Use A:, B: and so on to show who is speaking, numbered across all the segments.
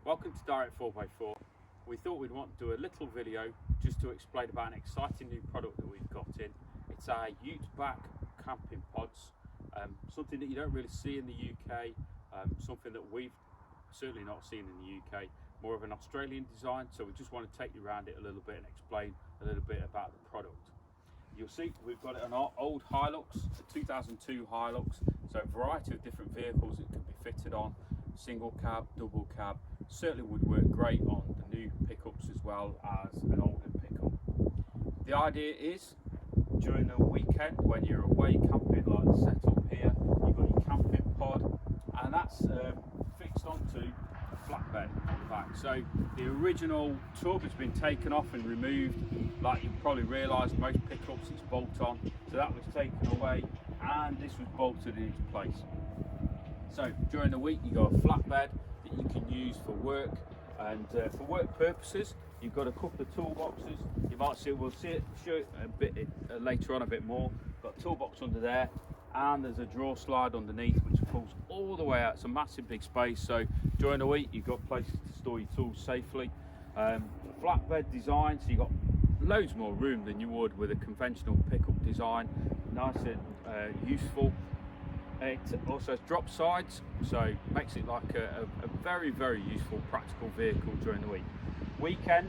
A: Welcome to Direct 4x4. We thought we'd want to do a little video just to explain about an exciting new product that we've got in. It's our ute back camping pods, something that you don't really see in the UK, something that we've certainly not seen in the UK, more of an Australian design, so we just want to take you around it a little bit and explain a little bit about the product. You'll see we've got it on our old Hilux, a 2002 Hilux, so a variety of different vehicles it can be fitted on, single cab, double cab, certainly would work great on the new pickups as well as an older pickup. The idea is during the weekend when you're away camping like the setup here, you've got your camping pod and that's fixed onto a flatbed on the back. So the original tub has been taken off and removed. Like you've probably realised, most pickups it's bolt on, so that was taken away and this was bolted into place. So during the week you've got a flatbed that you can use for work, and for work purposes you've got a couple of toolboxes. You might see, we'll see it, show it a bit later on a bit more. Got a toolbox under there and there's a drawer slide underneath which pulls all the way out. It's a massive big space, so during the week you've got places to store your tools safely. Flatbed design, so you've got loads more room than you would with a conventional pickup design. Nice and useful. It also has drop sides, so makes it like a very useful practical vehicle during the week. Weekend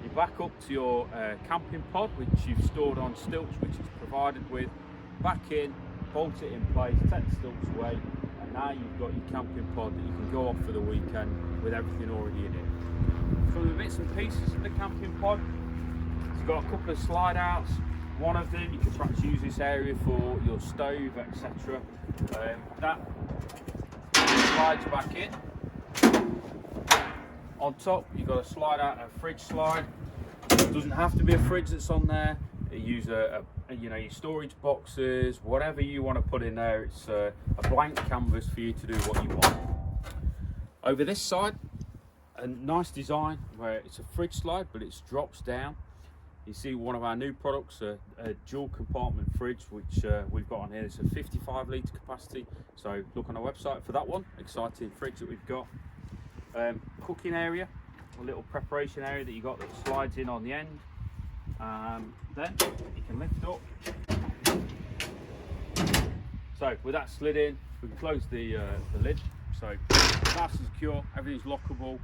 A: you back up to your camping pod which you've stored on stilts, which is provided with, back in, bolt it in place, take the stilts away, and now you've got your camping pod that you can go off for the weekend with everything already in it. Some of the bits and pieces of the camping pod, it's got a couple of slide outs. One of them you can perhaps use this area for your stove, etc. That slides back in. On top you've got a slide out, a fridge slide. It doesn't have to be a fridge that's on there. You use you know, your storage boxes, whatever you want to put in there. It's a blank canvas for you to do what you want. Over this side, a nice design where it's a fridge slide but it drops down. You see one of our new products, a dual compartment fridge, which we've got on here. It's a 55 litre capacity, so look on our website for that one. Exciting fridge that we've got. Cooking area, a little preparation area that you got that slides in on the end. Then you can lift up. So with that slid in, we can close the lid. So nice and secure, everything's lockable.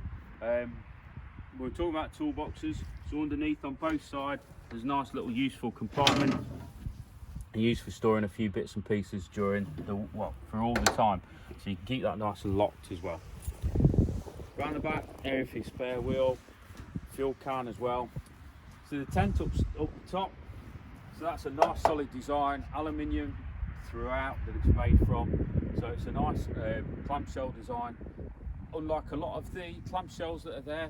A: We're talking about toolboxes, so underneath on both sides there's a nice little useful compartment used for storing a few bits and pieces during the, well, for all the time, so you can keep that nice and locked as well. Round the back, area for your spare wheel, fuel can as well. So the tent up the top, so that's a nice solid design, aluminium throughout that it's made from, so it's a nice clamshell design. Unlike a lot of the clamshells that are there,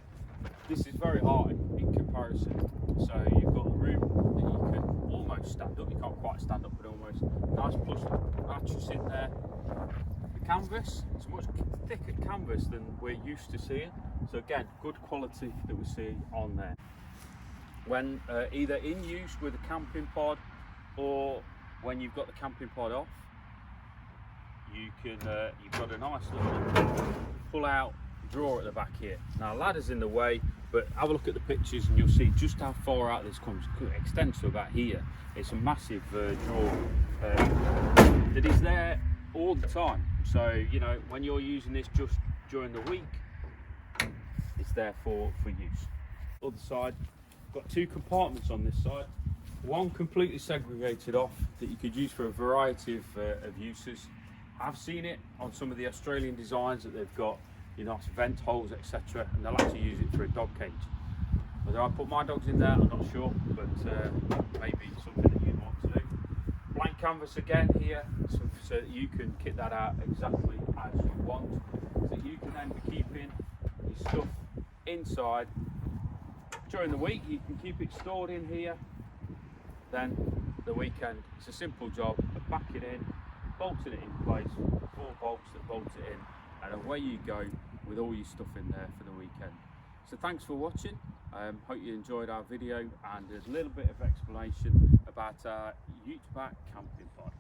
A: this is very high in comparison, so you've got the room that you can almost stand up. You can't quite stand up, but almost. Nice plush mattress in there. The canvas, it's much thicker canvas than we're used to seeing, so again, good quality that we're seeing on there. When either in use with a camping pod or when you've got the camping pod off, you can you've got a nice little pull out drawer at the back here. Now ladder's in the way, but have a look at the pictures and you'll see just how far out this comes. It extends to about here. It's a massive drawer that is there all the time, so you know when you're using this just during the week, it's there for use. Other side, got two compartments on this side, one completely segregated off that you could use for a variety of uses. I've seen it on some of the Australian designs that they've got, you know, vent holes, etc., and they'll actually use it for a dog cage. Whether I put my dogs in there, I'm not sure, but maybe something that you'd want to do. Blank canvas again here, so that you can kit that out exactly as you want, so that you can then be keeping your stuff inside. During the week, you can keep it stored in here. Then the weekend, it's a simple job of backing in, bolting it in place, 4 bolts that bolt it in, and away you go with all your stuff in there for the weekend. So thanks for watching. Hope you enjoyed our video, and there's a little bit of explanation about our ute back camping pod.